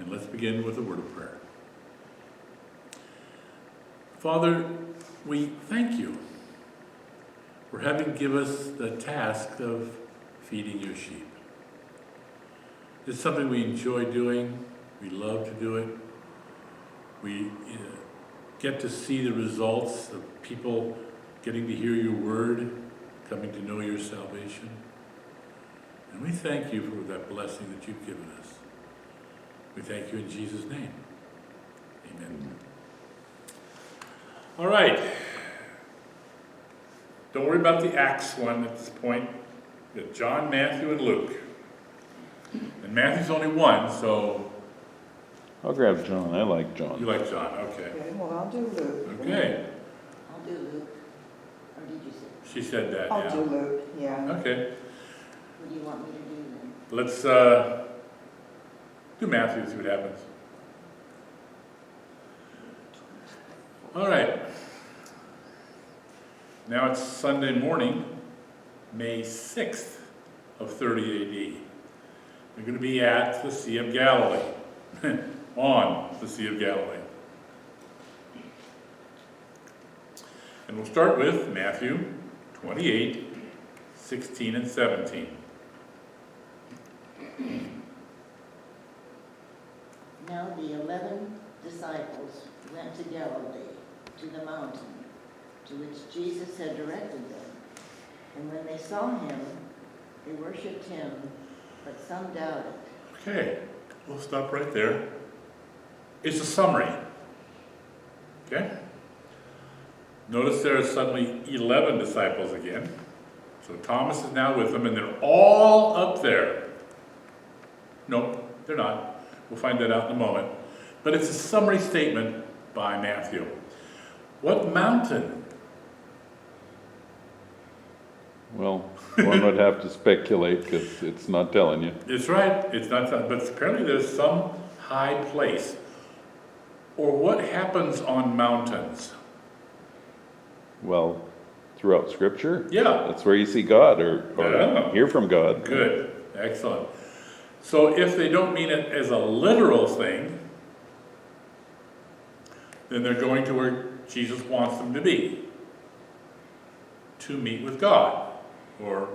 And let's begin with a word of prayer. Father, we thank you for having given us the task of feeding your sheep. It's something we enjoy doing. We love to do it. We get to see the results of people getting to hear your word, coming to know your salvation. And we thank you for that blessing that you've given us. We thank you in Jesus' name. Amen. All right. Don't worry about the Acts one at this point. We've got John, Matthew, and Luke. And Matthew's only one, so... I'll grab John. I like John. You like John, okay. Okay, well, I'll do Luke. Okay. I'll do Luke. Or did you say? She said that, I'll yeah. do Luke, yeah. Okay. What do you want me to do then? Let's do Matthew, see what happens. All right. Now it's Sunday morning, May 6th of 30 AD. We're going to be at the Sea of Galilee, on the Sea of Galilee. And we'll start with Matthew 28, 16 and 17. Now the 11 disciples went to Galilee, to the mountain, to which Jesus had directed them. And when they saw him, they worshipped him, but some doubted. Okay, we'll stop right there. It's a summary. Okay? Notice there are suddenly 11 disciples again. So Thomas is now with them, and they're all up there. Nope, they're not. We'll find that out in a moment. But it's a summary statement by Matthew. What mountain? Well, one would have to speculate because it's not telling you. It's right, it's not, but apparently there's some high place. Or what happens on mountains? Well, throughout Scripture, Yeah. that's where you see God or Yeah. hear from God. Good, excellent. So if they don't mean it as a literal thing, then they're going to where Jesus wants them to be, to meet with God, or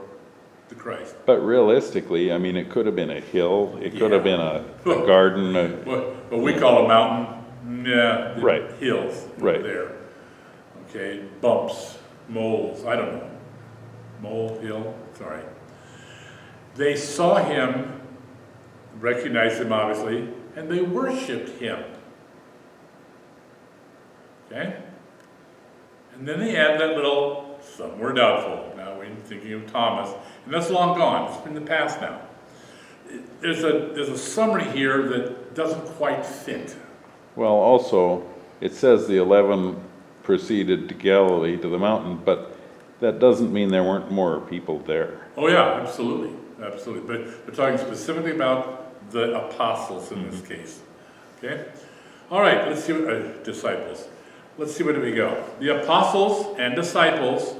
the Christ. But realistically, I mean, it could have been a hill. It could have been a Yeah. garden. What we call a mountain, yeah, Right. hills Right. there. Okay, bumps, moles, I don't know. Mole, hill, sorry. They saw him, recognized him obviously, and they worshipped him. Okay? And then they add that little, some were doubtful. Now we're thinking of Thomas, and that's long gone. It's in the past now. There's a summary here that doesn't quite fit. Well, also, it says the 11 proceeded to Galilee, to the mountain, but that doesn't mean there weren't more people there. Oh yeah, absolutely, absolutely. But we're talking specifically about the apostles in this case. Okay? All right, let's see what disciples. Let's see where do we go. The apostles and disciples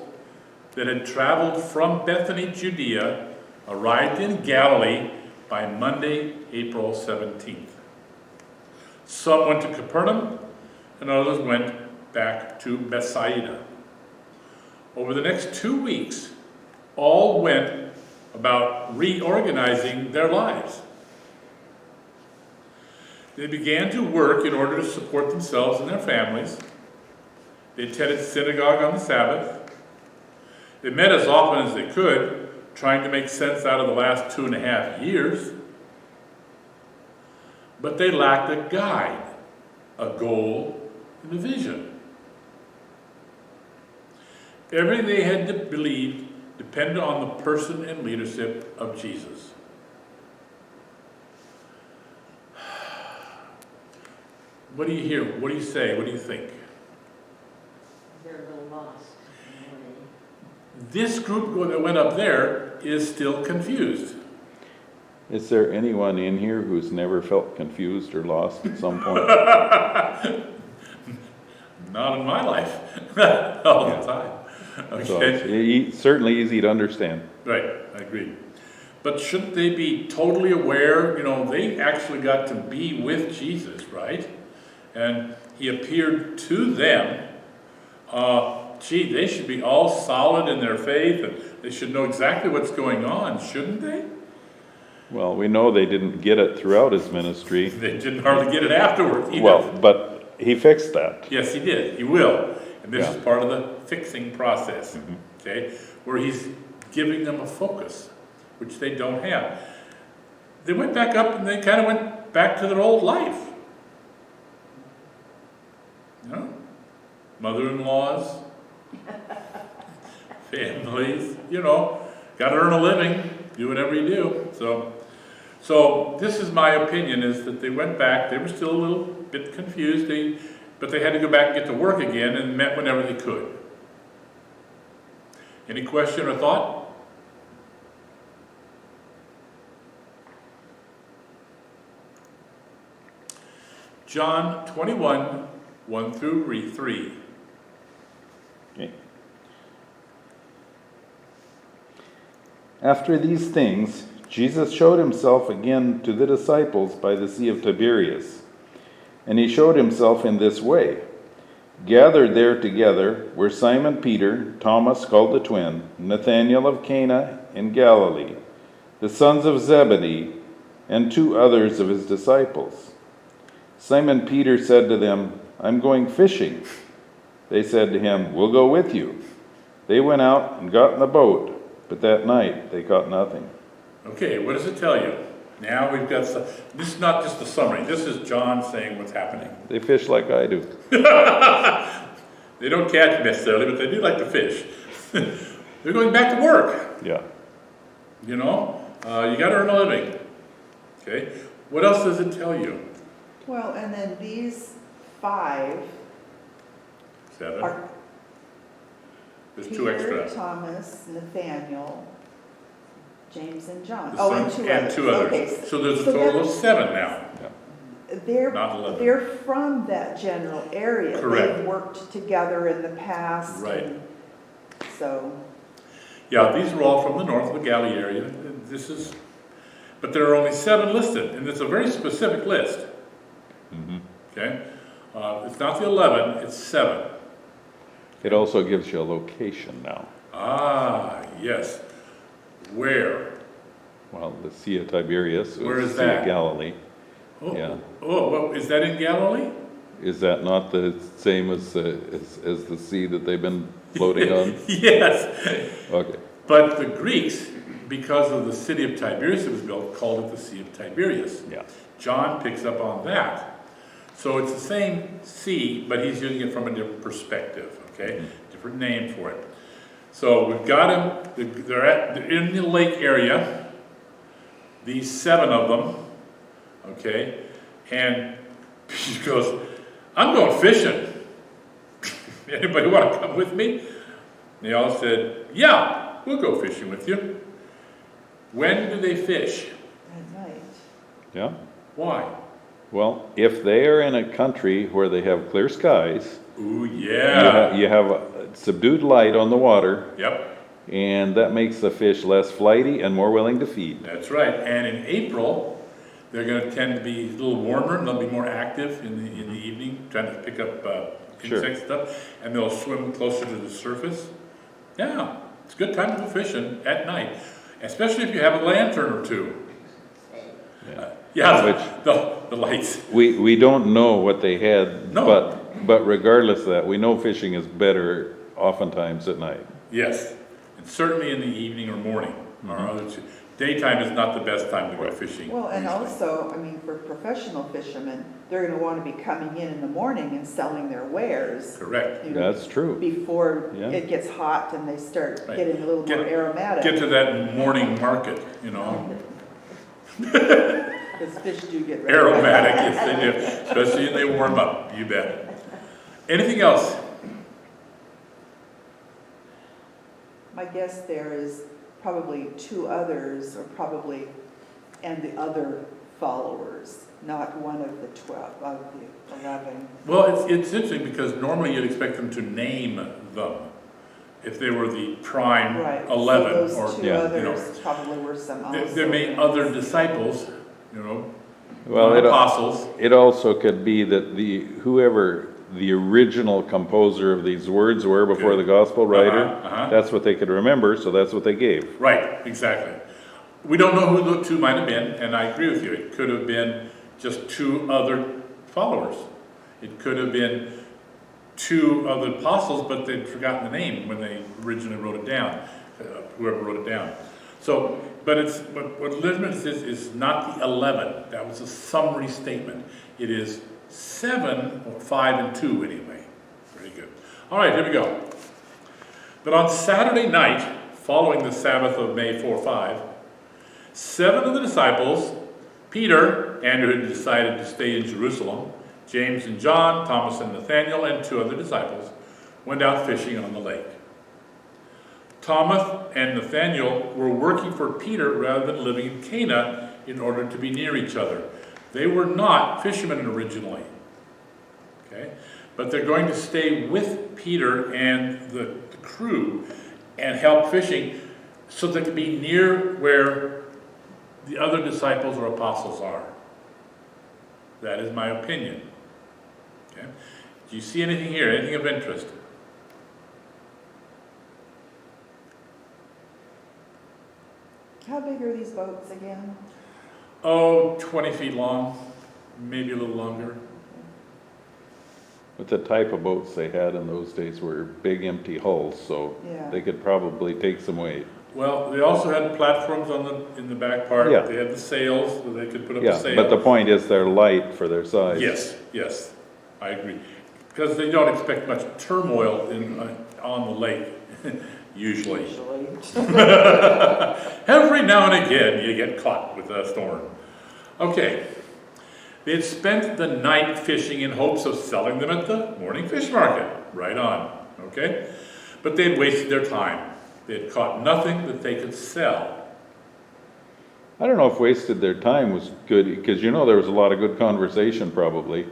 that had traveled from Bethany, Judea, arrived in Galilee by Monday, April 17th. Some went to Capernaum, and others went back to Bethsaida. Over the next 2 weeks, all went about reorganizing their lives. They began to work in order to support themselves and their families. They attended synagogue on the Sabbath. They met as often as they could, trying to make sense out of the last 2.5 years. But they lacked a guide, a goal, and a vision. Everything they had believed depended on the person and leadership of Jesus. What do you hear? What do you say? What do you think? They're a little lost in a way. This group that went up there is still confused. Is there anyone in here who's never felt confused or lost at some point? Not in my life. All the time. So Okay. it's certainly easy to understand. Right, I agree. But shouldn't they be totally aware? You know, they actually got to be with Jesus, right? And he appeared to them. They should be all solid in their faith, and they should know exactly what's going on, shouldn't they? Well, we know they didn't get it throughout his ministry. They didn't hardly get it afterwards either. Well, but he fixed that. Yes, he did. He will. And this Yeah. is part of the fixing process, okay? Where he's giving them a focus, which they don't have. They went back up and they kind of went back to their old life. You know? Mother-in-laws, families, you know, got to earn a living, do whatever you do. So this is my opinion, is that they went back. They were still a little bit confused, but they had to go back and get to work again and met whenever they could. Any question or thought? John 21, 1 through 3. Okay. After these things, Jesus showed himself again to the disciples by the Sea of Tiberias. And he showed himself in this way. Gathered there together were Simon Peter, Thomas called the twin, Nathanael of Cana in Galilee, the sons of Zebedee, and 2 others of his disciples. Simon Peter said to them, "I'm going fishing." They said to him, "We'll go with you." They went out and got in the boat, but that night they caught nothing. Okay, what does it tell you? Now we've got some, this is not just a summary. This is John saying what's happening. They fish like I do. They don't catch necessarily, but they do like to fish. They're going back to work. Yeah. You know, you got to earn a living. Okay, what else does it tell you? Well, and then these 5 7. are There's Peter, 2 extra. Thomas, Nathaniel, James, and John. The Oh, sons and 2 others. Okay, Okay, so there's a so total of 7 now. they're Not 11. they're from that general area. Correct. They've worked together in the past. Right. and So, Yeah, these are all from the north of the Galilee area. But there are only 7 listed, and it's a very specific list. Okay, it's not the 11; it's 7. It also gives you a location now. Ah, yes. Where? Well, the Sea of Tiberias. Where is the Sea that? of Galilee. Oh, Yeah. Oh, well, is that in Galilee? Is that not the same as the sea that they've been floating on? Yes. Okay. But the Greeks, because of the city of Tiberias that was built, called it the Sea of Tiberias. Yeah. John picks up on that. So it's the same sea, but he's using it from a different perspective, okay? Different name for it. So we've got them, they're in the lake area, these 7 of them, okay? And he goes, "I'm going fishing. Anybody want to come with me?" They all said, "Yeah, we'll go fishing with you." When do they fish? at night. Yeah. Why? Well, if they are in a country where they have clear skies, Ooh, yeah. you have a subdued light on the water, Yep, and that makes the fish less flighty and more willing to feed. that's right. And in April, they're going to tend to be a little warmer, and they'll be more active in the evening, trying to pick up Sure. insect stuff, and they'll swim closer to the surface. Yeah, it's a good time to go fishing at night, especially if you have a lantern or 2. Yeah. Yeah, the lights. We don't know what they had, No. but regardless of that, we know fishing is better oftentimes at night. Yes, and certainly in the evening or morning. Or other daytime is not the best time to go fishing. Well, and usually. also, I mean, for professional fishermen, they're going to want to be coming in the morning and selling their wares. Correct. you know, That's true. Before Yeah. it gets hot and they start Right. getting a little Get- more aromatic. Get to that morning market, you know. Because fish do get ready. Aromatic, yes they do, especially when they warm up, you bet. Anything else? My guess there is probably 2 others, or probably, and the other followers, not one of the 12, of the 11. Well, it's interesting because normally you'd expect them to name them. if they were the prime Right. 11, So or those two Yeah. others probably were some there may other disciples, Well, apostles. it also could be that whoever the original composer of these words were before Good. the gospel writer, Uh-huh. that's what they could remember, so that's what they gave. Right, exactly. We don't know who the two might have been, and I agree with you. It could have been just two other followers. It could have been two other apostles, but they'd forgotten the name when they originally wrote it down, whoever wrote it down. So, but what Elizabeth is not the 11. That was a summary statement. It is 7, or 5 and 2 anyway. Very good. All right, here we go. But on Saturday night, following the Sabbath of May 4-5, 7 of the disciples, Peter, Andrew had decided to stay in Jerusalem, James and John, Thomas and Nathanael, and 2 other disciples, went out fishing on the lake. Thomas and Nathanael were working for Peter rather than living in Cana in order to be near each other. They were not fishermen originally, okay? But they're going to stay with Peter and the crew and help fishing so they can be near where the other disciples or apostles are. That is my opinion. Okay? Do you see anything here, anything of interest? How big are these boats again? Oh, 20 feet long, maybe a little longer. But the type of boats they had in those days were big empty hulls, so Yeah. they could probably take some weight. Well, they also had platforms in the back part. Yeah. They had the sails, so they could put up a Yeah, sail. but the point is they're light for their size. Yes, I agree. Because they don't expect much turmoil on the lake, usually. Usually. Every now and again, you get caught with a storm. Okay. They had spent the night fishing in hopes of selling them at the morning fish market. Right on. Okay? But they had wasted their time. They had caught nothing that they could sell. I don't know if wasted their time was good, because there was a lot of good conversation probably.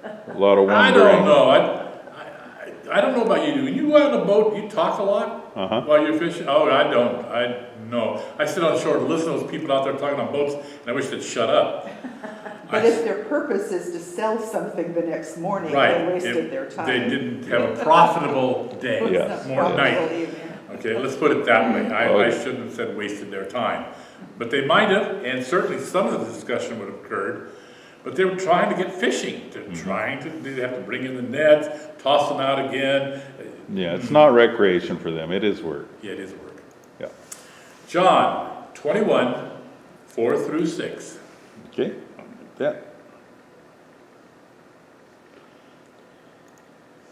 A lot of I wondering. don't know. I don't know about you. When you go out on a boat, you talk a lot Uh-huh. while you're fishing? Oh, I don't. No. I sit on the shore and listen to those people out there talking on boats, and I wish they'd shut up. But if their purpose is to sell something the next morning, Right. they wasted their time. They didn't have a profitable day, Yeah. more night. Probably. Okay, let's put it that way. I Okay. shouldn't have said wasted their time. But they might have, and certainly some of the discussion would have occurred. But they were trying to get fishing. They have to bring in the nets, toss them out again. Yeah, it's not recreation for them, it is work. Yeah, it is work. Yeah. John 21, 4-6. Okay, yeah.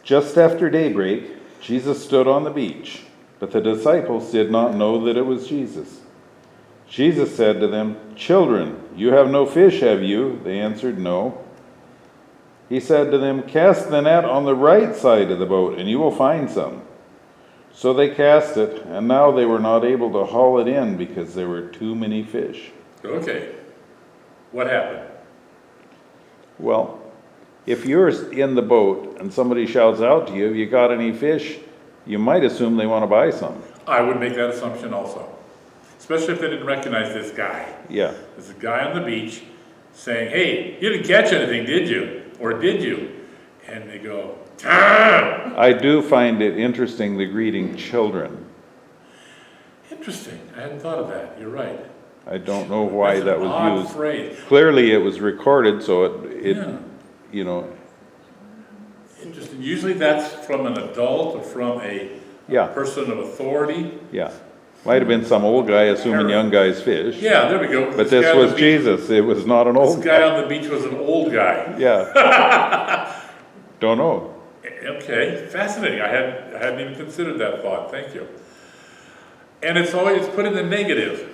Just after daybreak, Jesus stood on the beach, but the disciples did not know that it was Jesus. Jesus said to them, "Children, you have no fish, have you?" They answered, "No." He said to them, "Cast the net on the right side of the boat, and you will find some." So they cast it, and now they were not able to haul it in because there were too many fish. Okay. What happened? Well, if you're in the boat and somebody shouts out to you, "You got any fish?" you might assume they want to buy some. I would make that assumption also. Especially if they didn't recognize this guy. Yeah. There's a guy on the beach saying, "Hey, you didn't catch anything, did you? Or did you?" And they go, "Ah!" I do find it interesting, the greeting "children." Interesting. I hadn't thought of that. You're right. I don't know why That's that an was odd used. phrase. Clearly it was recorded, so it Yeah. you know, Interesting. Usually that's from an adult or from a yeah, person of authority. yeah. Might have been some old guy assuming young guys fish. Yeah, there we go. But guy this on was the beach- Jesus, it was not an This old guy guy. on the beach was an old guy. Yeah. Don't know. Okay, fascinating. I hadn't even considered that thought. Thank you. And it's always put in the negative.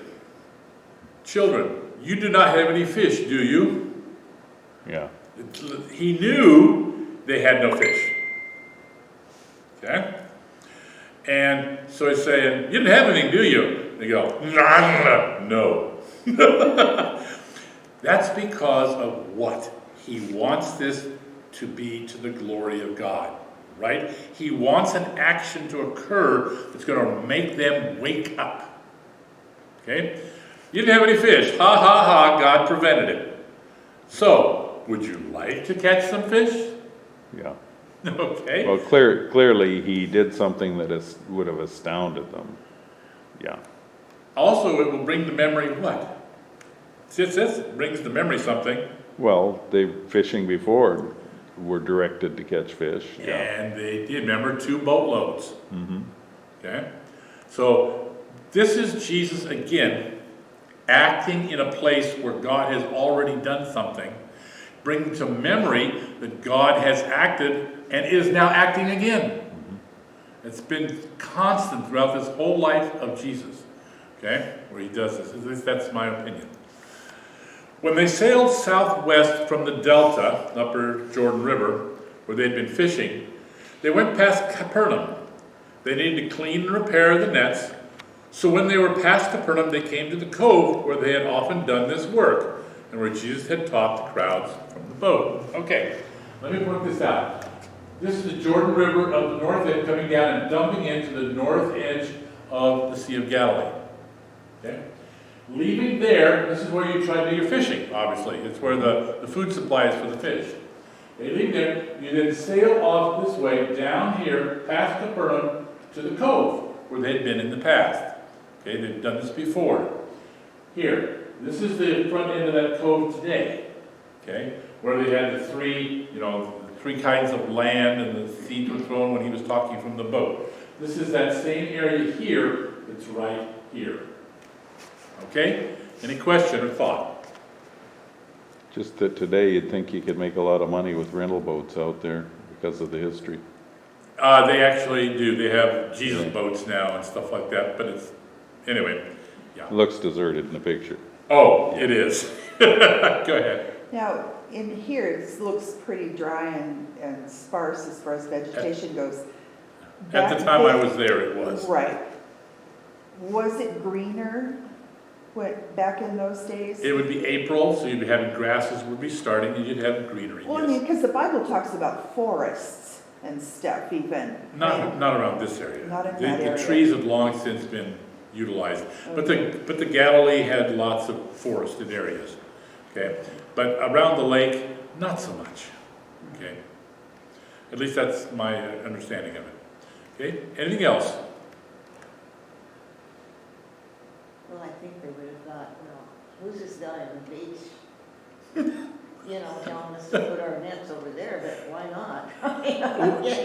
Children, you do not have any fish, do you? Yeah. He knew they had no fish. Okay? And so he's saying, "You didn't have anything, do you?" They go, "No." That's because of what? He wants this to be to the glory of God. right? He wants an action to occur that's going to make them wake up. Okay? You didn't have any fish. Ha ha ha, God prevented it. So, would you like to catch some fish? Yeah. Okay. Well, clearly he did something that would have astounded them. Yeah. Also, it will bring to memory what? It brings to memory something. Well, they fishing before were directed to catch fish. Yeah. And they did, remember, 2 boatloads. Mm-hmm. Okay? So, this is Jesus again acting in a place where God has already done something, bringing to memory that God has acted and is now acting again. Mm-hmm. It's been constant throughout this whole life of Jesus, okay, where he does this. At least that's my opinion. When they sailed southwest from the Delta, upper Jordan River, where they'd been fishing, they went past Capernaum. They needed to clean and repair the nets. So when they were past Capernaum, they came to the cove where they had often done this work, and where Jesus had taught the crowds from the boat. Okay, let me point this out. This is the Jordan River of the north end coming down and dumping into the north edge of the Sea of Galilee. Okay? Leaving there, this is where you try to do your fishing, obviously. It's where the food supply is for the fish. Okay, leave there, you then sail off this way, down here, past Capernaum, to the cove, where they'd been in the past. Okay, they've done this before. Here, this is the front end of that cove today. Okay, where they had the 3 kinds of land and the seeds were thrown when he was talking from the boat. This is that same area here that's right here. Okay? Any question or thought? Just that today you'd think you could make a lot of money with rental boats out there because of the history. They actually do. They have Jesus boats now and stuff like that, but it's, anyway, yeah. It looks deserted in the picture. Oh, it is. Go ahead. Now, in here, it looks pretty dry and sparse as far as vegetation goes. At the time I was there, it was. Right. Was it greener back in those days? It would be April, so you'd be having grasses would be starting, and you'd have greenery. Well, I yes. mean, because the Bible talks about forests and stuff even. Not around this area. Not in that area. The trees have long since been utilized. Okay. But the Galilee had lots of forested areas. Okay. But around the lake, not so much. Okay. At least that's my understanding of it. Okay. Anything else? Well, I think they would have thought, well, who's this guy on the beach? Telling us to put our nets over there, but why not?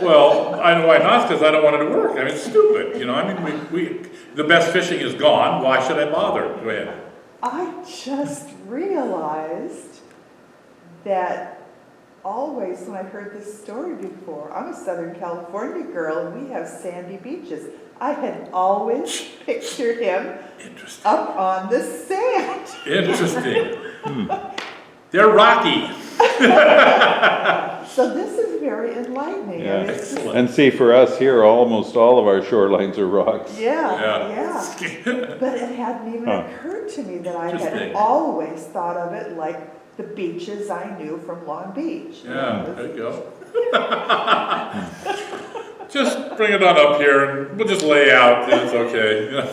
Well, I know why not, because I don't want it to work. I mean, it's stupid. The best fishing is gone. Why should I bother? Go ahead. I just realized that always when I heard this story before, I'm a Southern California girl and we have sandy beaches. I had always pictured him up on the sand. Interesting. They're rocky. So this is very enlightening. Yeah. And it's just- Excellent. And see, for us here, almost all of our shorelines are rocks. yeah. But it hadn't even occurred to me that I had Interesting. always thought of it like the beaches I knew from Long Beach. Yeah, there you go. Just bring it on up here and we'll just lay out. It's okay.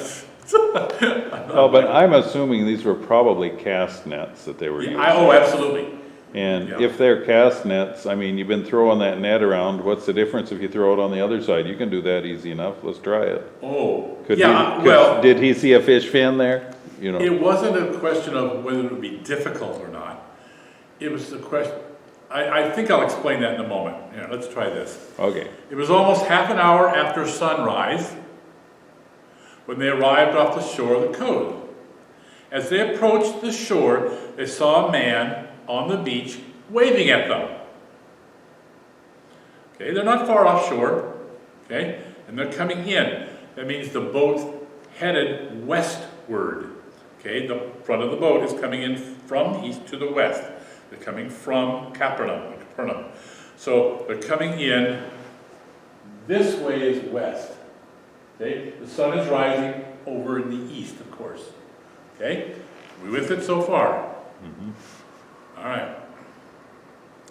Oh, but I'm assuming these were probably cast nets that they were using. Oh, absolutely. And Yeah. if they're cast nets, I mean, you've been throwing that net around, what's the difference if you throw it on the other side? You can do that easy enough, let's try it. Oh, Could well, did he see a fish fin there? it wasn't a question of whether it would be difficult or not. It was the question, I think I'll explain that in a moment. Yeah, let's try this. Okay. It was almost half an hour after sunrise when they arrived off the shore of the cove. As they approached the shore, they saw a man on the beach waving at them. Okay, they're not far offshore, okay, and they're coming in. That means the boat's headed westward. Okay, the front of the boat is coming in from east to the west. They're coming from Capernaum. So they're coming in. This way is west. Okay, the sun is rising over in the east, of course. Okay, we with it so far? Mm-hmm. All right.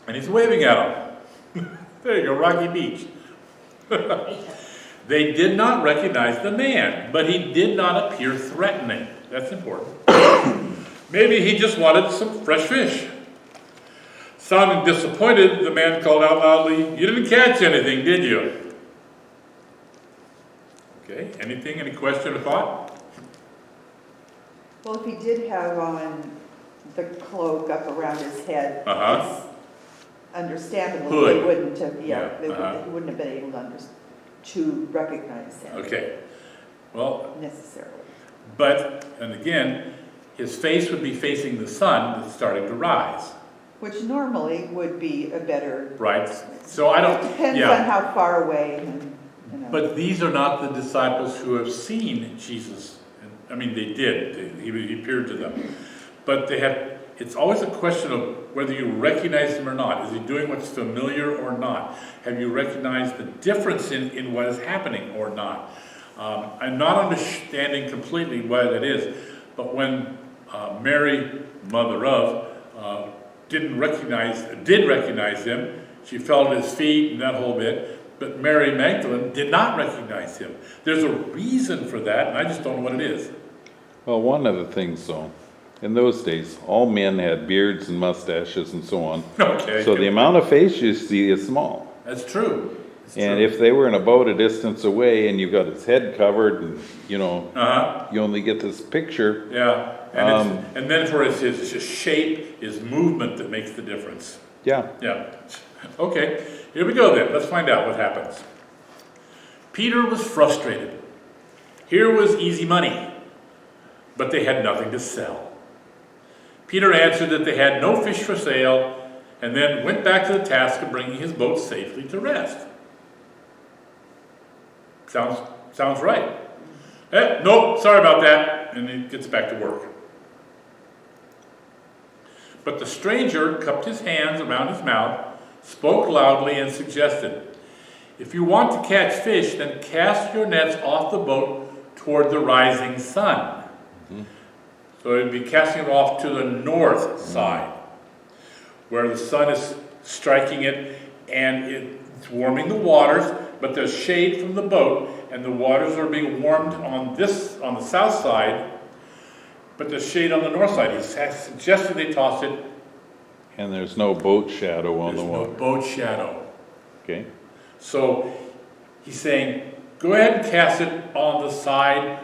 And he's waving at them. There you go, Rocky Beach. They did not recognize the man, but he did not appear threatening. That's important. Maybe he just wanted some fresh fish. Sounding disappointed, the man called out loudly, "You didn't catch anything, did you?" Okay, anything, any question or thought? Well, if he did have on the cloak up around his head, Uh-huh. it's understandable Hood. they wouldn't have, Yeah, they uh-huh. wouldn't have been able to recognize him Okay, well, necessarily. but, and again, his face would be facing the sun that's starting to rise, Which normally would be a better, right? So I don't, depends on yeah. how far away and, you know. But these are not the disciples who have seen Jesus. I mean, they did. He appeared to them. But they have, it's always a question of whether you recognize him or not. Is he doing what's familiar or not? Have you recognized the difference in what is happening or not? I'm not understanding completely why that is. But when Mary, mother of, did recognize him, she fell at his feet and that whole bit. But Mary Magdalene did not recognize him. There's a reason for that, and I just don't know what it is. Well, one of the things, though, in those days, all men had beards and mustaches and so on. Okay. So the amount of face you see is small. That's true. It's And true. if they were in about a distance away and you've got his head covered and, you know, Uh-huh. you only get this picture. Yeah. And then for his shape, his movement that makes the difference. Yeah. Yeah. Okay, here we go then. Let's find out what happens. Peter was frustrated. Here was easy money, but they had nothing to sell. Peter answered that they had no fish for sale, and then went back to the task of bringing his boat safely to rest. Sounds right. Nope, sorry about that. And he gets back to work. But the stranger cupped his hands around his mouth, spoke loudly, and suggested, "If you want to catch fish, then cast your nets off the boat toward the rising sun." So it'd be casting it off to the north side, where the sun is striking it, and it's warming the waters, but there's shade from the boat, and the waters are being warmed on the south side, but there's shade on the north side. He suggested they toss it. And there's no boat shadow on There's the no water. boat shadow. Okay. So he's saying, go ahead and cast it on the side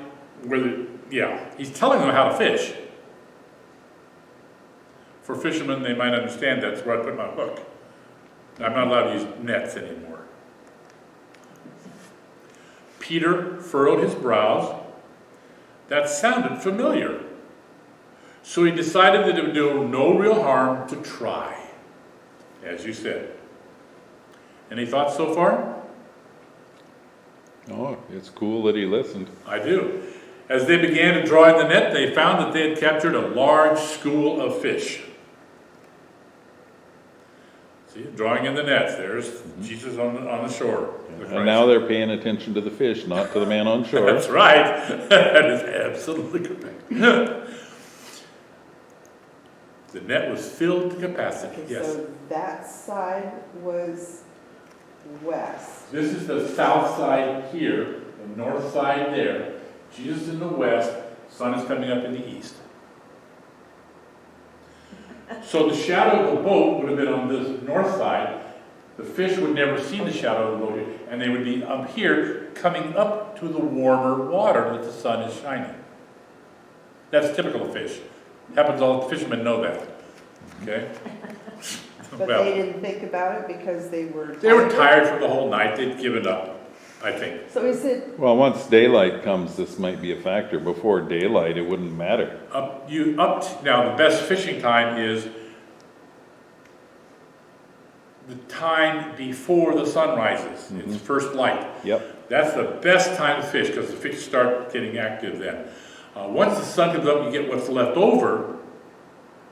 where he's telling them how to fish. For fishermen, they might understand that's where I put my hook. I'm not allowed to use nets anymore. Peter furrowed his brows. That sounded familiar. So he decided that it would do no real harm to try, as you said. Any thoughts so far? Oh, it's cool that he listened. I do. As they began to draw in the net, they found that they had captured a large school of fish. See, drawing in the nets. There's Jesus on the shore. And now they're paying attention to the fish, not to the man on shore. That's right. That is absolutely correct. The net was filled to capacity. Okay, Yes. so that side was west. This is the south side here, the north side there. Jesus in the west, sun is coming up in the east. So the shadow of the boat would have been on this north side. The fish would never see the shadow of the boat, and they would be up here, coming up to the warmer water that the sun is shining. That's typical of fish. Happens all the fishermen know that. Okay? But Well, they didn't think about it because they were tired. they were tired from the whole night. They'd given up, I think. So is it, Well, once daylight comes, this might be a factor. Before daylight, it wouldn't matter. Now the best fishing time is the time before the sun rises. It's first light. Yep. That's the best time to fish because the fish start getting active then. Once the sun comes up, you get what's left over,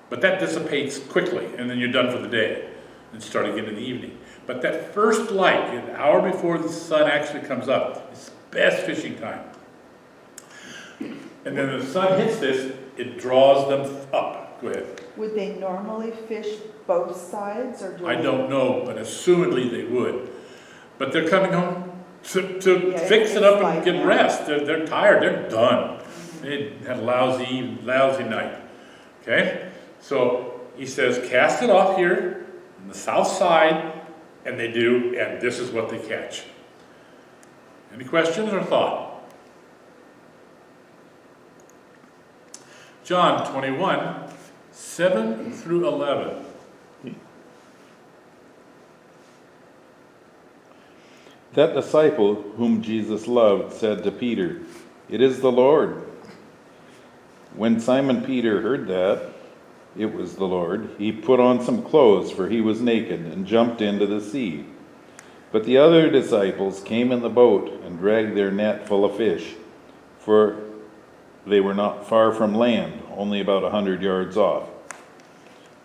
but that dissipates quickly, and then you're done for the day and start again in the evening. But that first light, an hour before the sun actually comes up, is the best fishing time. And then the sun hits this, it draws them up. Go ahead. would they normally fish both sides or do I they- don't know, but assumedly they would. But they're coming home to Yeah, fix it's it up and like get that. rest. They're tired. They're done. They had a lousy night. Okay? So he says, cast it off here on the south side, and they do, and this is what they catch. Any questions or thought? John 21, 7 through 11. That disciple whom Jesus loved said to Peter, "It is the Lord." When Simon Peter heard that it was the Lord, he put on some clothes, for he was naked, and jumped into the sea. But the other disciples came in the boat and dragged their net full of fish, for they were not far from land, only about 100 yards off.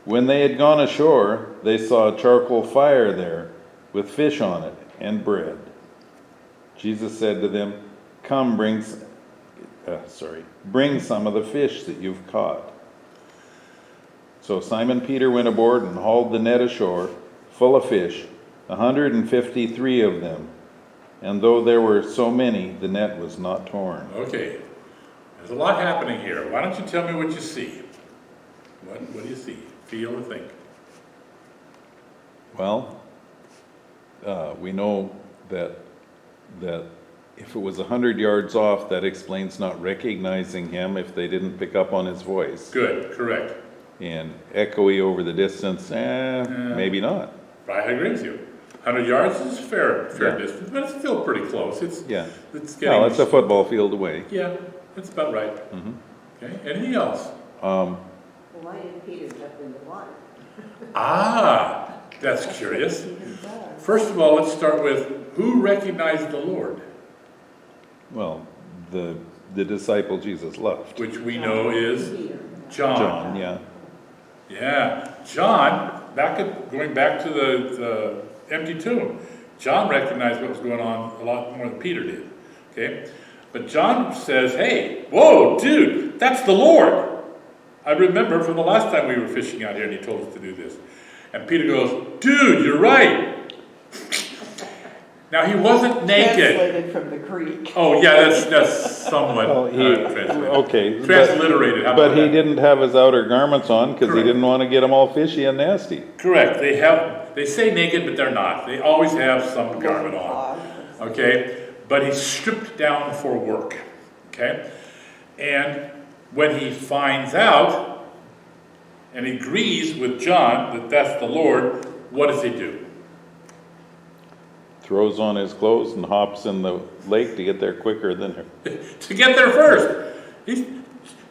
When they had gone ashore, they saw a charcoal fire there, with fish on it and bread. Jesus said to them, "Come, bring some of the fish that you've caught." So Simon Peter went aboard and hauled the net ashore, full of fish, 153 of them. And though there were so many, the net was not torn. Okay. There's a lot happening here. Why don't you tell me what you see? What do you see? Feel or think? Well, we know that if it was 100 yards off, that explains not recognizing him if they didn't pick up on his voice. Good, correct. And echoey over the distance, maybe not. I agree with you. 100 yards is fair Yeah. distance, but it's still pretty close. It's getting. Well, it's a football field away. Yeah, that's about right. Mhm. Okay, anything else? Well, why didn't Peter jump in the water? That's curious. Peter does. First of all, let's start with who recognized the Lord, Well, the disciple Jesus loved. which we know is Peter. John, yeah. Yeah, John, going back to the empty tomb, John recognized what was going on a lot more than Peter did. Okay? But John says, hey, whoa, dude, that's the Lord. I remember from the last time we were fishing out here and he told us to do this. And Peter goes, dude, you're right. Now he wasn't naked. Translated from the Greek. Oh yeah, that's somewhat Well, translated. okay. Transliterated. How But about he that? didn't have his outer garments on because he Correct. didn't want to get them all fishy and nasty. Correct. They say naked, but they're not. They always have some garment on. Okay? But he's stripped down for work. Okay? And when he finds out and agrees with John that that's the Lord, what does he do? Throws on his clothes and hops in the lake to get there quicker than her. To get there first.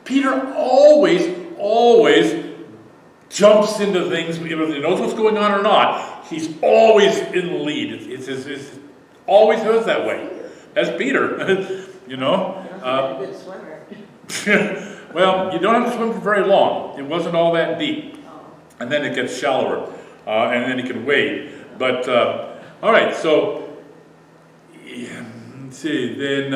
Peter always jumps into things, whether he knows what's going on or not. He's always in the lead. It's always goes that way. That's Peter, you know. Not a good swimmer. Well, you don't have to swim for very long. It wasn't all that deep. Oh. And then it gets shallower, and then he can wade. But, all right, so, let's see, then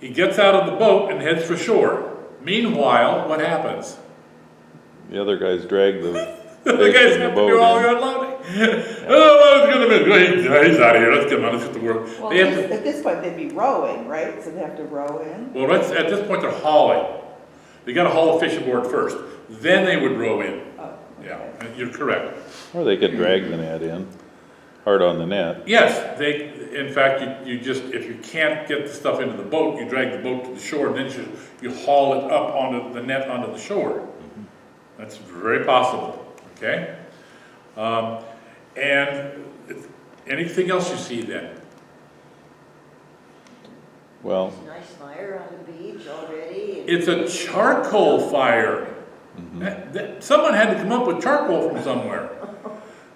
he gets out of the boat and heads for shore. Meanwhile, what happens? The other guys drag the The fish guys in the have to do all boat the in. unloading. Oh, it's gonna be, he's out of here, let's get him out, let's get to work. Well, They have to, at this point, they'd be rowing, right? So they have to row in. well, at this point, they're hauling. They gotta haul the fish aboard first, then they would row in. Oh, Yeah, okay. you're correct. Or they could drag the net in, hard on the net. Yes, in fact, you just, if you can't get the stuff into the boat, you drag the boat to the shore, and then you haul it up onto the net onto the shore. That's very possible, okay? And anything else you see then? Well, There's a nice fire on the beach already. It's a charcoal fire. Someone had to come up with charcoal from somewhere.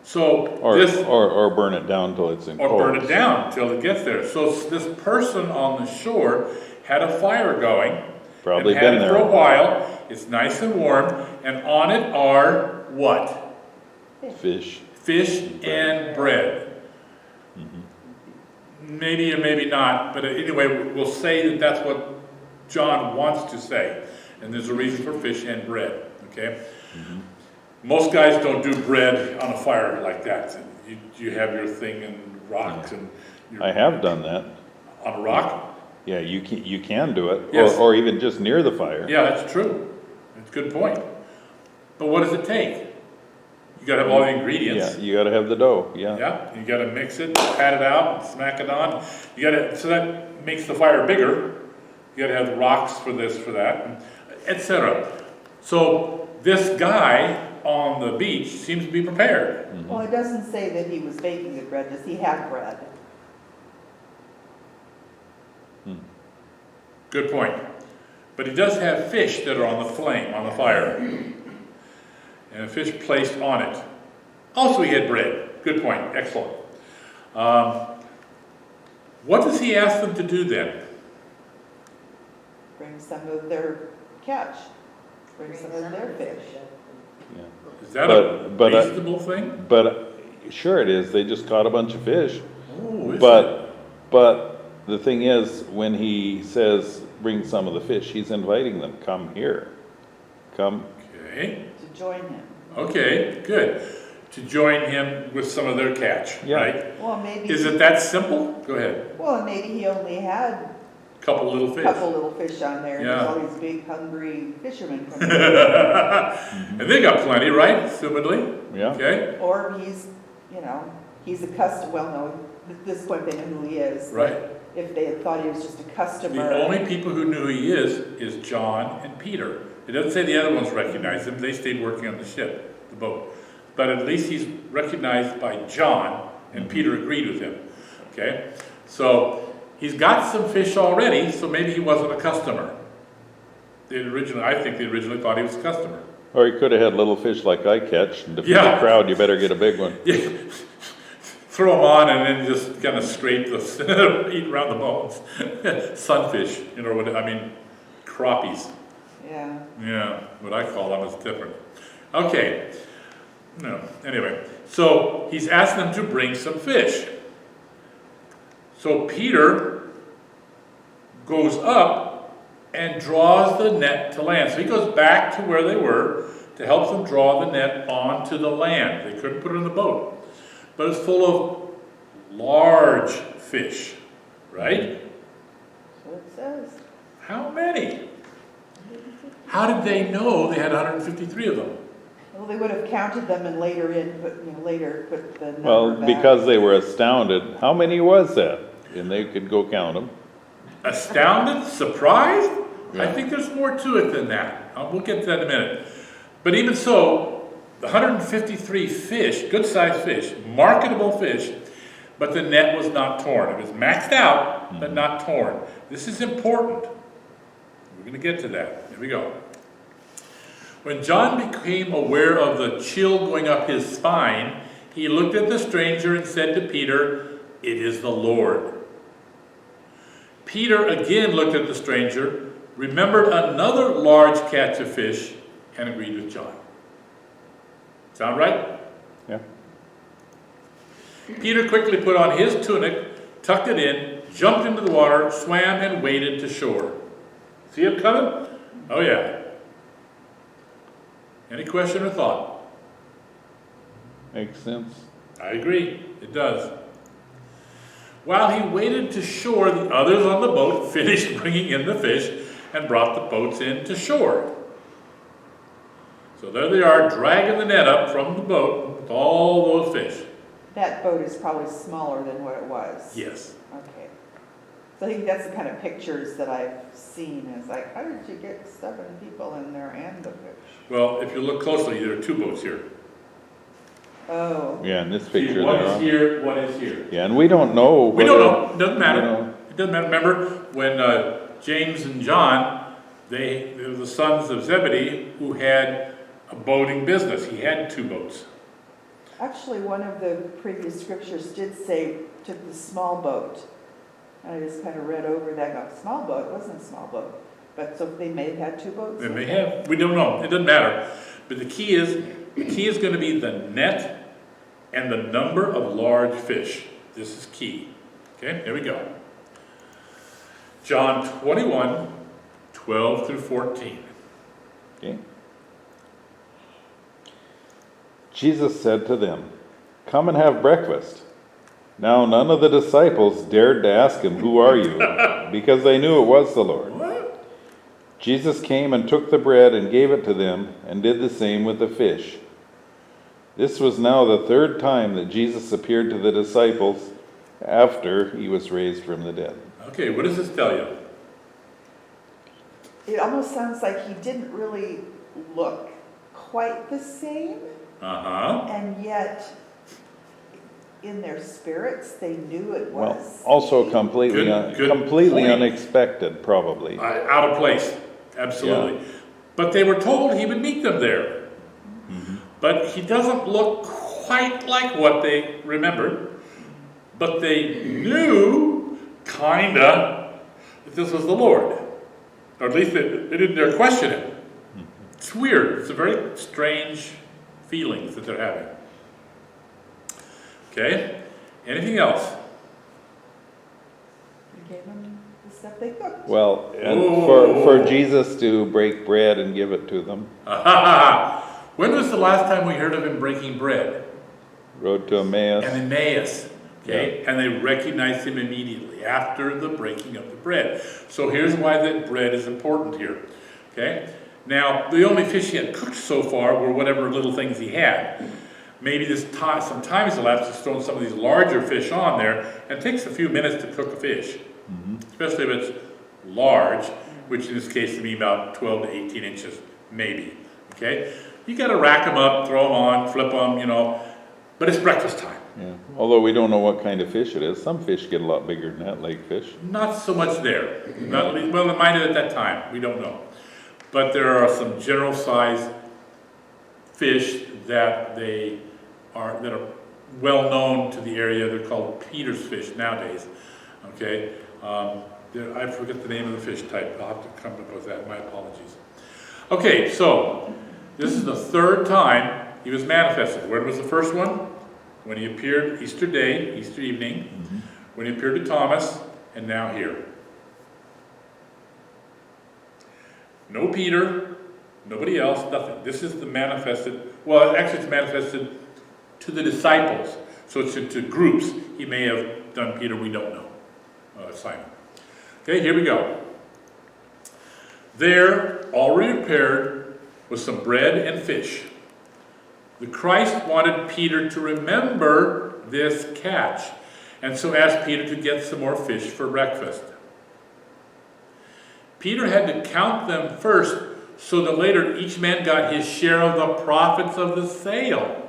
So or this, burn it down till it's in or burn it coals. down till it gets there. So this person on the shore had a fire going. Probably and had been it there for a a while. It's nice and warm, and on it are what? Fish. Fish and bread. Maybe or maybe not, but anyway, we'll say that that's what John wants to say. And there's a reason for fish and bread, okay? Most guys don't do bread on a fire like that. You have your thing and rocks and. I have done that. On a rock? Yeah, you can do it, Yes. or even just near the fire. Yeah, that's true. That's a good point. But what does it take? You gotta have all the ingredients. Yeah, you gotta have the dough, yeah. Yeah, you gotta mix it, pat it out, and smack it on. So that makes the fire bigger. You gotta have the rocks for this, for that, etc. So this guy on the beach seems to be prepared. Mm-hmm. Well, it doesn't say that he was baking the bread. Does he have bread? Good point. But he does have fish that are on the flame, on the fire. And a fish placed on it. Also he had bread. Good point. Excellent. What does he ask them to do then? Bring some of their catch. Bring some of their fish. Yeah. Is that But, a reasonable thing? But sure it is, they just caught a bunch of fish. Oh, is it? But the thing is, when he says, bring some of the fish, he's inviting them, come here. Come. Okay. To join him. Okay, good. To join him with some of their catch, Yeah. right? Well, maybe. Is it that simple? Go ahead. Well, maybe he only had Couple little a fish. couple little fish on there. And Yeah. there's all these big hungry fishermen coming. And they got plenty, right? Assumedly. Yeah. Okay. Or he's, he's a customer. Well, no, at this point they know who he is. Right. If they had thought he was just a customer. The only people who knew who he is John and Peter. It doesn't say the other ones recognized him. They stayed working on the ship, the boat. But at least he's recognized by John, and Peter agreed with him. Okay? So he's got some fish already, so maybe he wasn't a customer. I think they originally thought he was a customer. Or he could have had little fish like I catch, and to feed Yeah. the crowd, you better get a big one. Yeah. Throw them on and then just kind of scrape the, eat around the bones. Sunfish, crappies. Yeah. Yeah, what I call them is different. Okay. No, anyway. So he's asked them to bring some fish. So Peter goes up and draws the net to land. So he goes back to where they were to help them draw the net onto the land. They couldn't put it in the boat. But it's full of large fish, right? So it says. How many? How did they know they had 153 of them? Well, they would have counted them and later put the number Well, back. because they were astounded. How many was that? And they could go count them. Astounded? Surprised? I Yeah. think there's more to it than that. We'll get to that in a minute. But even so, the 153 fish, good-sized fish, marketable fish, but the net was not torn. It was maxed out, but not torn. This is important. We're going to get to that. Here we go. When John became aware of the chill going up his spine, he looked at the stranger and said to Peter, "It is the Lord." Peter again looked at the stranger, remembered another large catch of fish, and agreed with John. Sound right? Yeah. Peter quickly put on his tunic, tucked it in, jumped into the water, swam, and waded to shore. See him coming? Oh yeah. Any question or thought? Makes sense. I agree, it does. While he waded to shore, the others on the boat finished bringing in the fish and brought the boats in to shore. So there they are, dragging the net up from the boat with all those fish. That boat is probably smaller than what it was. Yes. Okay. So I think that's the kind of pictures that I've seen. Is like, how did you get 7 people in there and the fish? Well, if you look closely, there are 2 boats here. Oh. Yeah, in this See, picture one there. is here, one is here. Yeah, and we don't know. We don't whether- know. It doesn't matter. You know. It doesn't matter. Remember when James and John, they were the sons of Zebedee who had a boating business. He had 2 boats. Actually, one of the previous scriptures did say, took the small boat. And I just kind of read over that, go, small boat, it wasn't a small boat. But so they may have had 2 boats? They may have. We don't know. It doesn't matter. But the key is going to be the net and the number of large fish. This is key. Okay, here we go. John 21, 12 through 14. Okay. Jesus said to them, "Come and have breakfast." Now none of the disciples dared to ask him, "Who are you?" because they knew it was the Lord. What? Jesus came and took the bread and gave it to them, and did the same with the fish. This was now the third time that Jesus appeared to the disciples after he was raised from the dead. Okay, what does this tell you? It almost sounds like he didn't really look quite the same, Uh-huh. and yet in their spirits they knew it Well, was. also completely, Good completely point. unexpected, probably. Out of place, absolutely. But they were told he would meet them there. But he doesn't look quite like what they remembered. But they knew, kinda, that this was the Lord. Or at least they didn't dare question it. It's weird. It's a very strange feelings that they're having. Okay? Anything else? He gave them the stuff they cooked. Well, and Ooh. for Jesus to break bread and give it to them, When was the last time we heard of him breaking bread? road to Emmaus. And Emmaus. Okay? And they recognized him immediately after the breaking of the bread. So here's why that bread is important here. Okay? Now, the only fish he had cooked so far were whatever little things he had. Maybe some time has elapsed, he's thrown some of these larger fish on there, and it takes a few minutes to cook a fish. Especially if it's large, which in this case would be about 12 to 18 inches, maybe. Okay? You got to rack them up, throw them on, flip them, but it's breakfast time. Yeah. Although we don't know what kind of fish it is. Some fish get a lot bigger than that, lake fish. Not so much there. Well, it might have at that time. We don't know. But there are some general size fish that are well known to the area. They're called Peter's fish nowadays. Okay, I forget the name of the fish type. I'll have to come up with that. My apologies. Okay, so this is the third time he was manifested. When was the first one? When he appeared Easter day, Easter evening. When he appeared to Thomas, and now here. No Peter, nobody else, nothing. This is the manifested, well, actually it's manifested to the disciples. So it's to groups. He may have done Peter, we don't know. Simon. Okay, here we go. There, already prepared, was some bread and fish. The Christ wanted Peter to remember this catch, and so asked Peter to get some more fish for breakfast. Peter had to count them first, so that later each man got his share of the profits of the sale.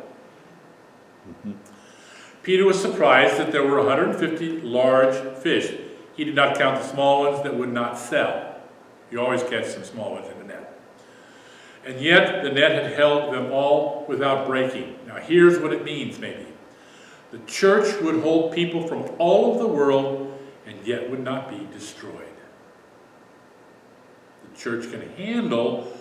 Peter was surprised that there were 150 large fish. He did not count the small ones that would not sell. You always catch some small ones in the net. And yet the net had held them all without breaking. Now here's what it means maybe. The church would hold people from all over the world and yet would not be destroyed. The church can handle,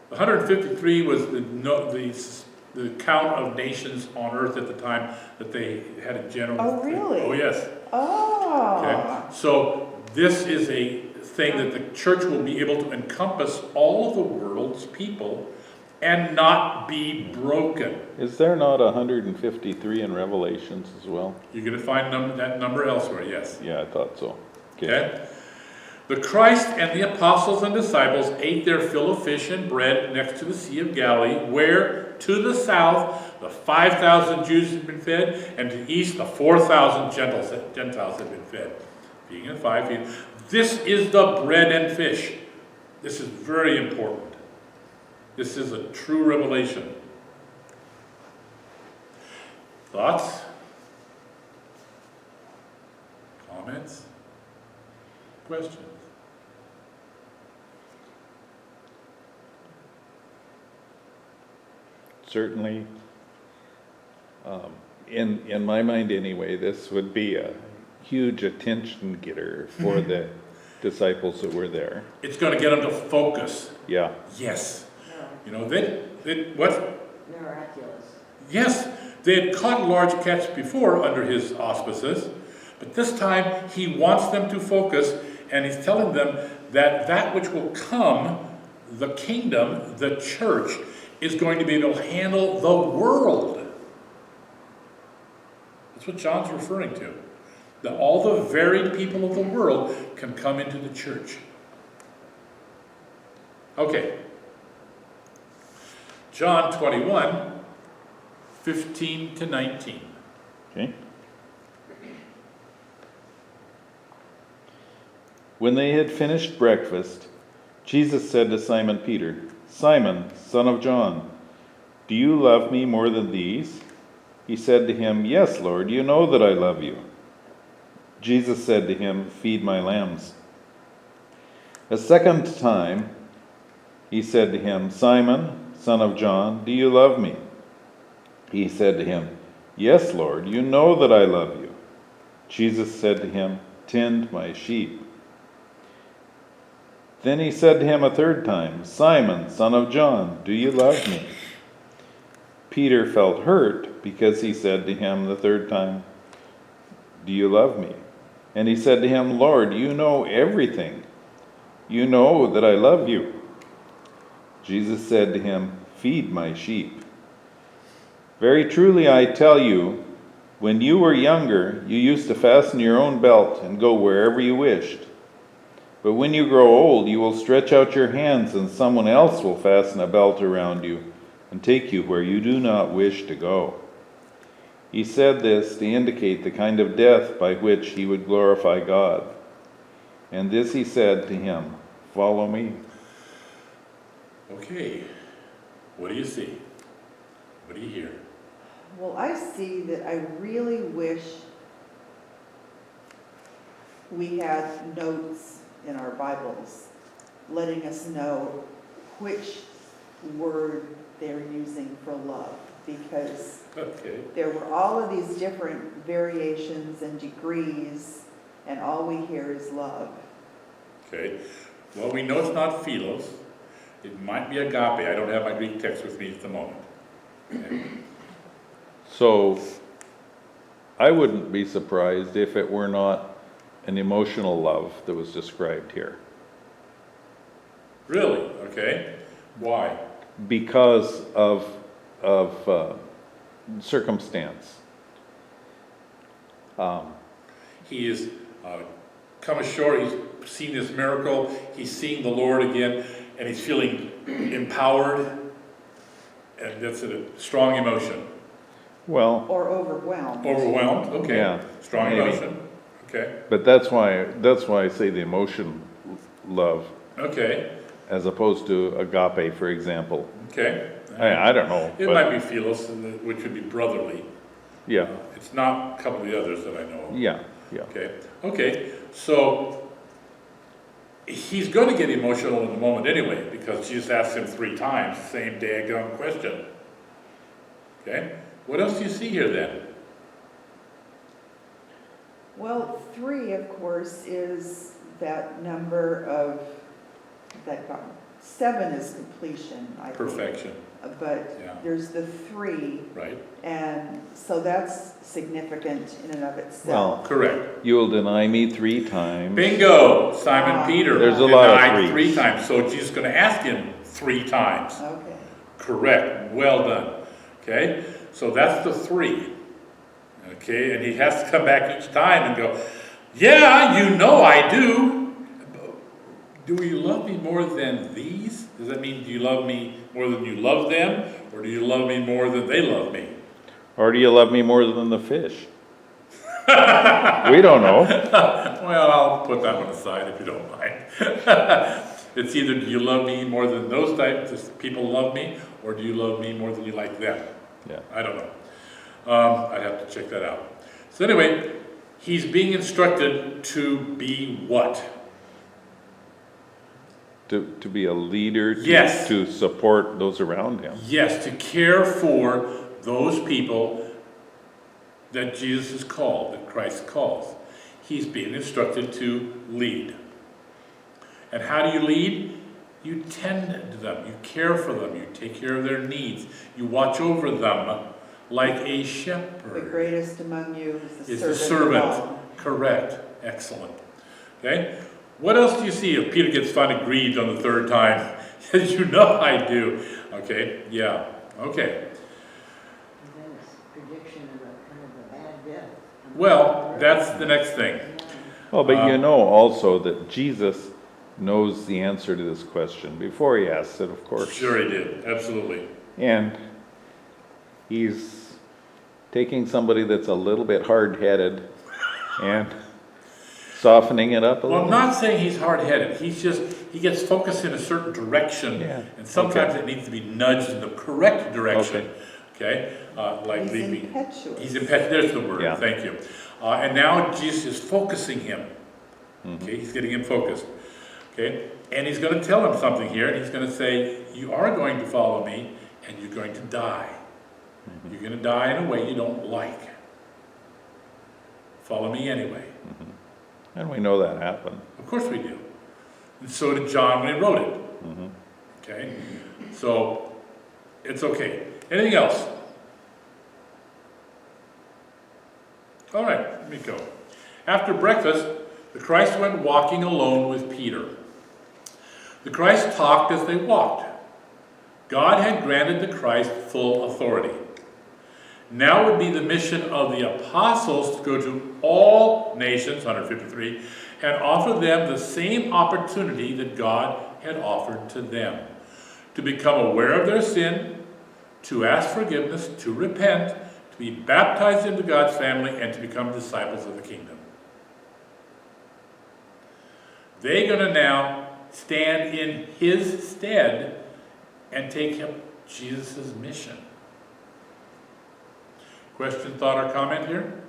153 was the count of nations on earth at the time that they had a general. Oh, really? Oh, yes. Oh. Okay. So this is a thing that the church will be able to encompass all of the world's people and not be broken. Is there not 153 in Revelations as well? You're going to find that number elsewhere, yes. Yeah, I thought so. Okay. The Christ and the apostles and disciples ate their fill of fish and bread next to the Sea of Galilee, where to the south the 5,000 Jews had been fed, and to the east the 4,000 Gentiles had been fed. Being in 5 feet. This is the bread and fish. This is very important. This is a true revelation. Thoughts? Comments? Questions? Certainly, in my mind anyway, this would be a huge attention getter for the disciples that were there. It's going to get them to focus. Yeah. Yes. No, What? miraculous. Yes, they had caught large catch before under his auspices, but this time he wants them to focus, and he's telling them that which will come, the kingdom, the church, is going to be able to handle the world. That's what John's referring to. That all the varied people of the world can come into the church. Okay. John 21, 15 to 19. Okay. When they had finished breakfast, Jesus said to Simon Peter, "Simon, son of John, do you love me more than these?" He said to him, "Yes, Lord, you know that I love you." Jesus said to him, "Feed my lambs." A second time, he said to him, "Simon, son of John, do you love me?" He said to him, "Yes, Lord, you know that I love you." Jesus said to him, "Tend my sheep." Then he said to him a third time, "Simon, son of John, do you love me?" Peter felt hurt because he said to him the third time, "Do you love me?" And he said to him, "Lord, you know everything. You know that I love you." Jesus said to him, "Feed my sheep. Very truly I tell you, when you were younger, you used to fasten your own belt and go wherever you wished. But when you grow old, you will stretch out your hands, and someone else will fasten a belt around you and take you where you do not wish to go." He said this to indicate the kind of death by which he would glorify God. And this he said to him, "Follow me." Okay. What do you see? What do you hear? Well, I see that I really wish we had notes in our Bibles letting us know which word they're using for love, because Okay. there were all of these different variations and degrees, and all we hear is love. Okay. Well, we know it's not philos. It might be agape. I don't have my Greek text with me at the moment. Okay. So I wouldn't be surprised if it were not an emotional love that was described here. Really? Okay. Why? Because of circumstance. He is come ashore. He's seen this miracle. He's seeing the Lord again, and he's feeling empowered, and that's a strong emotion. Well, Or overwhelmed. Overwhelmed. Okay. Yeah, Strong maybe. emotion. Okay. but that's why I say the emotion love Okay. as opposed to agape, for example. Okay. I don't know, It but might be philos, which would be brotherly. yeah, It's not a couple of the others that I know of. yeah. Okay. Okay. So he's going to get emotional in a moment anyway, because Jesus asked him 3 times the same daggone question. Okay. What else do you see here then? Well, 3, of course, is that number of, that God, 7 is completion, I think. Perfection. But Yeah. there's the 3, Right. and so that's significant in and of Well, itself. Correct. you will deny me 3 times. Bingo! Simon Peter There's a lot of denied threes. 3 times. So Jesus is going to ask him 3 times. Okay. Correct. Well done. Okay. So that's the 3. Okay. And he has to come back each time and go, "Yeah, you know I do. Do you love me more than these? Does that mean, do you love me more than you love them? Or do you love me more than they love me?" Or do you love me more than the fish? We don't know. Well, I'll put that one aside if you don't mind. It's either, do you love me more than those types of people love me, or do you love me more than you like them? Yeah. I don't know. I'd have to check that out. So anyway, he's being instructed to be what? To be a leader, Yes. to support those around him. Yes, to care for those people that Jesus is called, that Christ calls. He's being instructed to lead. And how do you lead? You tend to them, you care for them, you take care of their needs, you watch over them like a The shepherd. greatest among you is Is the the servant of servant. all. Correct. Excellent. Okay? What else do you see if Peter gets finally grieved on the 3rd time? As you know I do. Okay? Yeah. Okay. And then it's prediction of a kind of a bad death. Well, that's the next thing. Well, but you know also that Jesus knows the answer to this question before he asks it, of course. Sure he did, absolutely. And he's taking somebody that's a little bit hard-headed and softening it up a Well, little. I'm not saying he's hard-headed. He gets focused in a certain direction, Yeah. and sometimes it needs to be nudged in the correct direction. Okay? Like He's leaping. impetuous. He's impetuous. There's the word. Yeah. Thank you. And now Jesus is focusing him. Okay? He's getting him focused. Okay? And he's going to tell him something here, and he's going to say, you are going to follow me, and you're going to die. You're going to die in a way you don't like. Follow me anyway. And we know that happened. Of course we do. And so did John when he wrote it. Okay? So, it's okay. Anything else? All right, let me go. After breakfast, the Christ went walking alone with Peter. The Christ talked as they walked. God had granted the Christ full authority. Now would be the mission of the apostles to go to all nations, 153, and offer them the same opportunity that God had offered to them. To become aware of their sin, to ask forgiveness, to repent, to be baptized into God's family, and to become disciples of the kingdom. They're going to now stand in his stead and take up Jesus' mission. Question, thought, or comment here?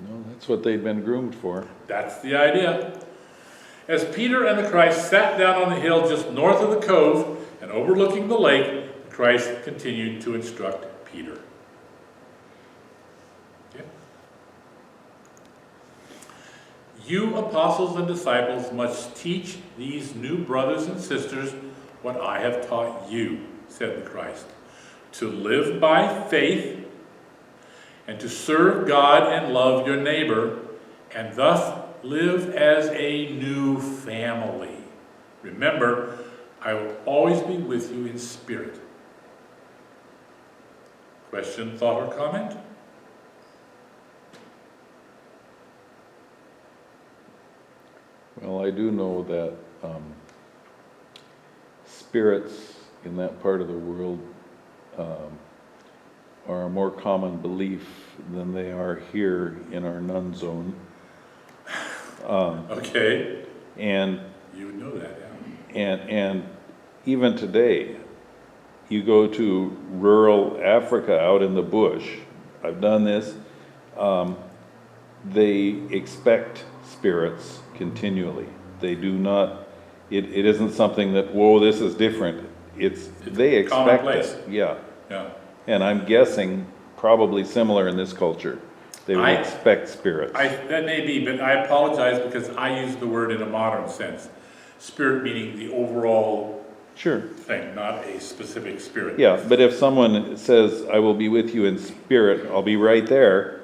No, that's what they'd been groomed for. That's the idea. As Peter and the Christ sat down on the hill just north of the cove and overlooking the lake, the Christ continued to instruct Peter. Okay. You apostles and disciples must teach these new brothers and sisters what I have taught you, said the Christ. To live by faith and to serve God and love your neighbor, and thus live as a new family. Remember, I will always be with you in spirit. Question, thought, or comment? Well, I do know that spirits in that part of the world are a more common belief than they are here in our nun zone. Okay. And You would know that, yeah. and even today, you go to rural Africa out in the bush. I've done this. They expect spirits continually. They do not. It isn't something that, whoa, this is different. They expect commonplace. it. Yeah. Yeah. And I'm guessing probably similar in this culture. They would expect spirits. That may be, but I apologize because I use the word in a modern sense. Spirit meaning the overall Sure. thing, not a specific spirit. Yeah, but if someone says, I will be with you in spirit, I'll be right there,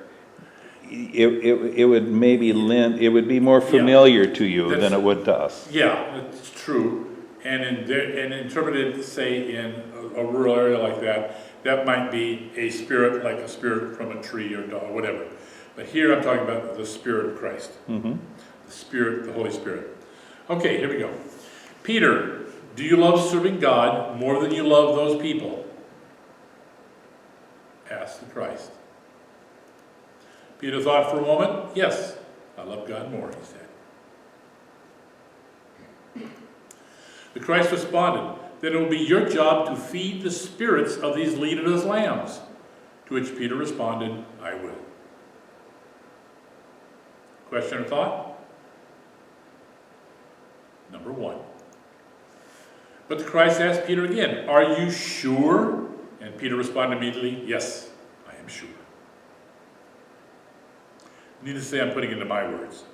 it would maybe it would be more familiar to you than it would to us. Yeah, that's true. And interpreted, say, in a rural area like that, that might be a spirit, like a spirit from a tree or dog, whatever. But here I'm talking about the Spirit of Christ. The Spirit, the Holy Spirit. Okay, here we go. Peter, do you love serving God more than you love those people? Asked the Christ. Peter thought for a moment. Yes, I love God more, he said. The Christ responded, then it will be your job to feed the spirits of these leaderless lambs. To which Peter responded, I will. Question or thought? Number one. But the Christ asked Peter again, are you sure? And Peter responded immediately, yes, I am sure. Needless to say, I'm putting it into my words.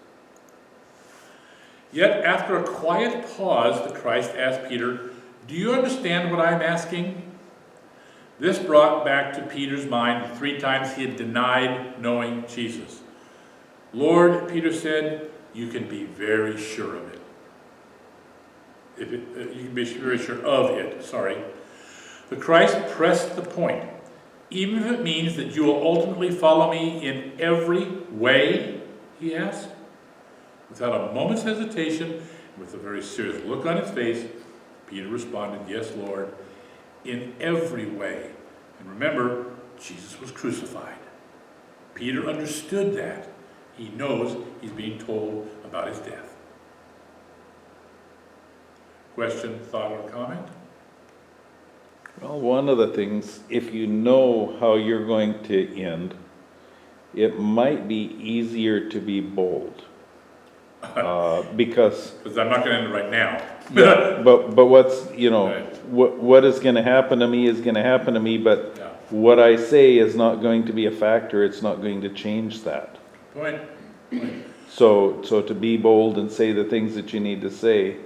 Yet after a quiet pause, the Christ asked Peter, do you understand what I'm asking? This brought back to Peter's mind 3 times he had denied knowing Jesus. Lord, Peter said, you can be very sure of it. You can be very sure of it, sorry. The Christ pressed the point. Even if it means that you will ultimately follow me in every way, he asked. Without a moment's hesitation, with a very serious look on his face, Peter responded, yes, Lord, in every way. And remember, Jesus was crucified. Peter understood that. He knows he's being told about his death. Question, thought, or comment? Well, one of the things, if you know how you're going to end, it might be easier to be bold. Because I'm not going to end it right now. yeah, but what's, Right. what is going to happen to me is going to happen to me, but Yeah. what I say is not going to be a factor. It's not going to change that. Point. So to be bold and say the things that you need to say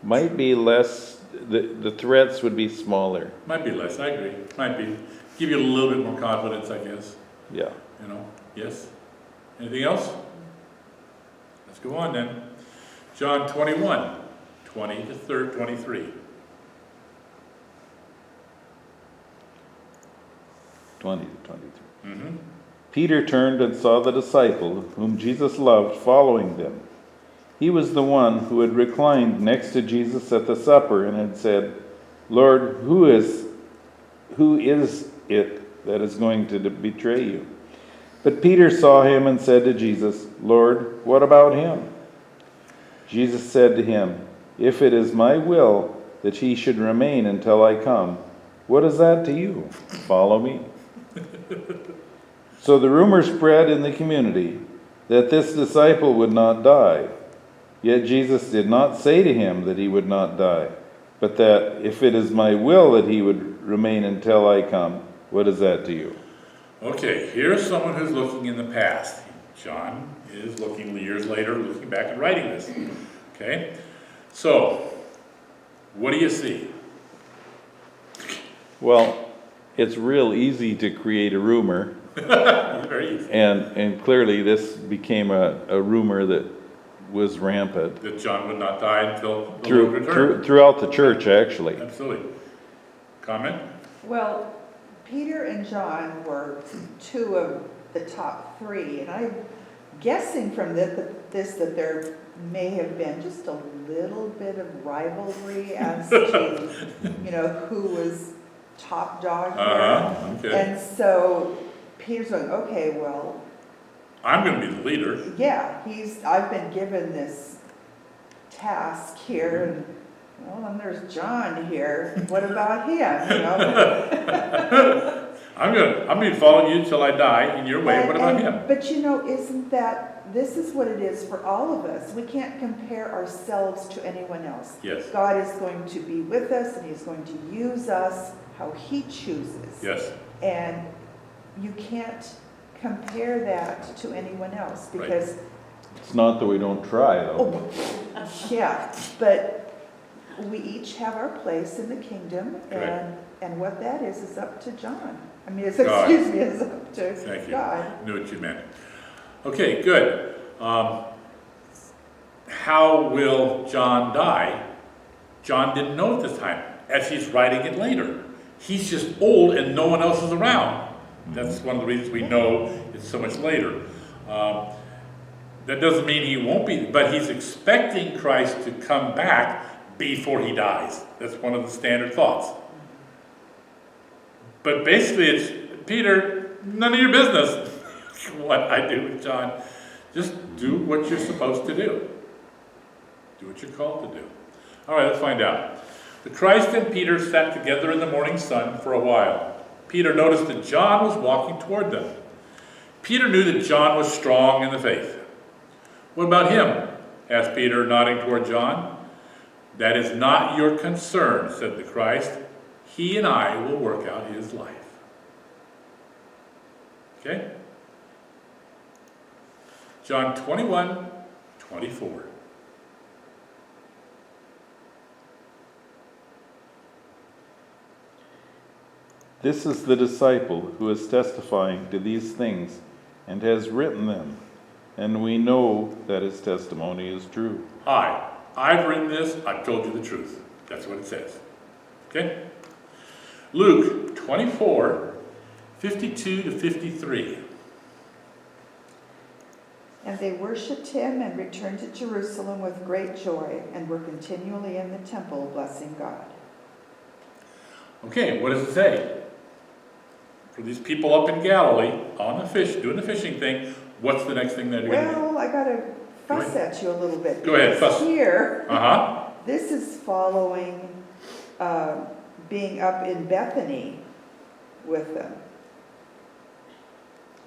might be less, the threats would be smaller. Might be less, I agree. Might be. Give you a little bit more confidence, I guess. Yeah. Yes? Anything else? Let's go on then. John 21, 20 to 23. 20 to 23. Mm-hmm. Peter turned and saw the disciple whom Jesus loved following them. He was the one who had reclined next to Jesus at the supper and had said, Lord, who is it that is going to betray you? But Peter saw him and said to Jesus, Lord, what about him? Jesus said to him, if it is my will that he should remain until I come, what is that to you? Follow me. So the rumor spread in the community that this disciple would not die. Yet Jesus did not say to him that he would not die, but that if it is my will that he would remain until I come, what is that to you? Okay, here's someone who's looking in the past. John is looking years later, looking back and writing this. Okay, so what do you see? Well, it's real easy to create a rumor. Very easy. And clearly this became a rumor that was rampant. That John would not die until the Lord returned. Throughout the church, actually. Absolutely. Comment? Well, Peter and John were two of the top three, and I'm guessing from this that there may have been just a little bit of rivalry as to, who was top dog here. Okay. And so Peter's going, okay, well, I'm going to be the leader. yeah, I've been given this task here, and well, and there's John here. What about him? I'm going to be following you till I die in your way. What about him? But this is what it is for all of us. We can't compare ourselves to anyone else. Yes. God is going to be with us, and he's going to use us how he chooses. Yes. And you can't compare that to anyone else because It's not that we don't try, though. yeah, but we each have our place in the kingdom, and what that is up to John. I mean, it's God. is up to Thank you. God. Knew what you meant. Okay, good. How will John die? John didn't know at this time, as he's writing it later. He's just old and no one else is around. That's one of the reasons we know it's so much later. That doesn't mean he won't be, but he's expecting Christ to come back before he dies. That's one of the standard thoughts. But basically it's, Peter, none of your business what I do with John. Just do what you're supposed to do. Do what you're called to do. All right, let's find out. The Christ and Peter sat together in the morning sun for a while. Peter noticed that John was walking toward them. Peter knew that John was strong in the faith. What about him? Asked Peter, nodding toward John. That is not your concern, said the Christ. He and I will work out his life. Okay? John 21, 24. This is the disciple who is testifying to these things and has written them, and we know that his testimony is true. Hi, I've written this, I've told you the truth. That's what it says. Okay? Luke 24, 52 to 53. And they worshipped him and returned to Jerusalem with great joy and were continually in the temple blessing God. Okay, what does it say? For these people up in Galilee, on the fish, doing the fishing thing, what's the next thing they're going to do? Well, I got to fuss at you a little bit. Go ahead, because fuss. Here, Uh-huh. this is following being up in Bethany with them.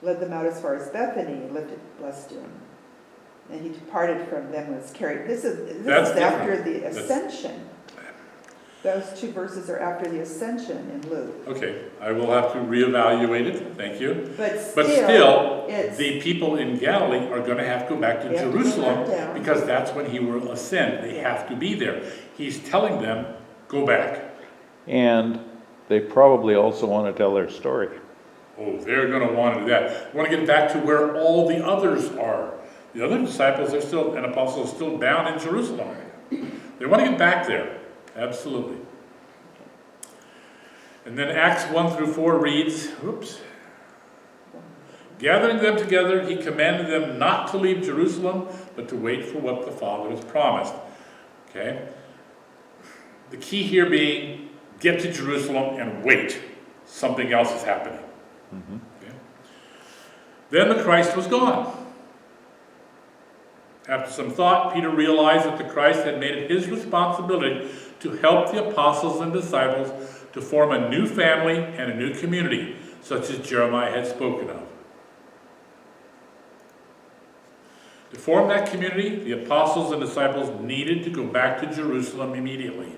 Led them out as far as Bethany, blessed him. And he departed from them and was carried. This is That's after different. the ascension. Those two verses are after the ascension in Luke. Okay, I will have to reevaluate it, thank you. But still, it's, the people in Galilee are going to have to go back to They have to go Jerusalem back down. because that's when he will ascend. They have to be there. He's telling them, go back. And they probably also want to tell their story. Oh, they're going to want to do that. Want to get back to where all the others are. The other disciples are still, and apostles are still down in Jerusalem. They want to get back there. Absolutely. And then Acts 1 through 4 reads, gathering them together, he commanded them not to leave Jerusalem, but to wait for what the Father has promised. Okay? The key here being, get to Jerusalem and wait. Something else is happening. Okay? Then the Christ was gone. After some thought, Peter realized that the Christ had made it his responsibility to help the apostles and disciples to form a new family and a new community, such as Jeremiah had spoken of. To form that community, the apostles and disciples needed to go back to Jerusalem immediately.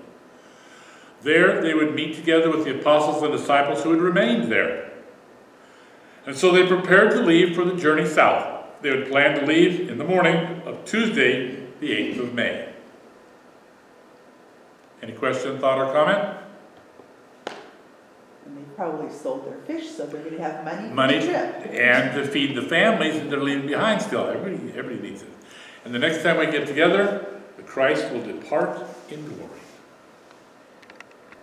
There, they would meet together with the apostles and disciples who had remained there. And so they prepared to leave for the journey south. They would plan to leave in the morning of Tuesday, the 8th of May. Any question, thought, or comment? and they probably sold their fish, so they're going to have money Money for the trip. and to feed the families that they're leaving behind still. Everybody needs it. And the next time we get together, the Christ will depart in glory.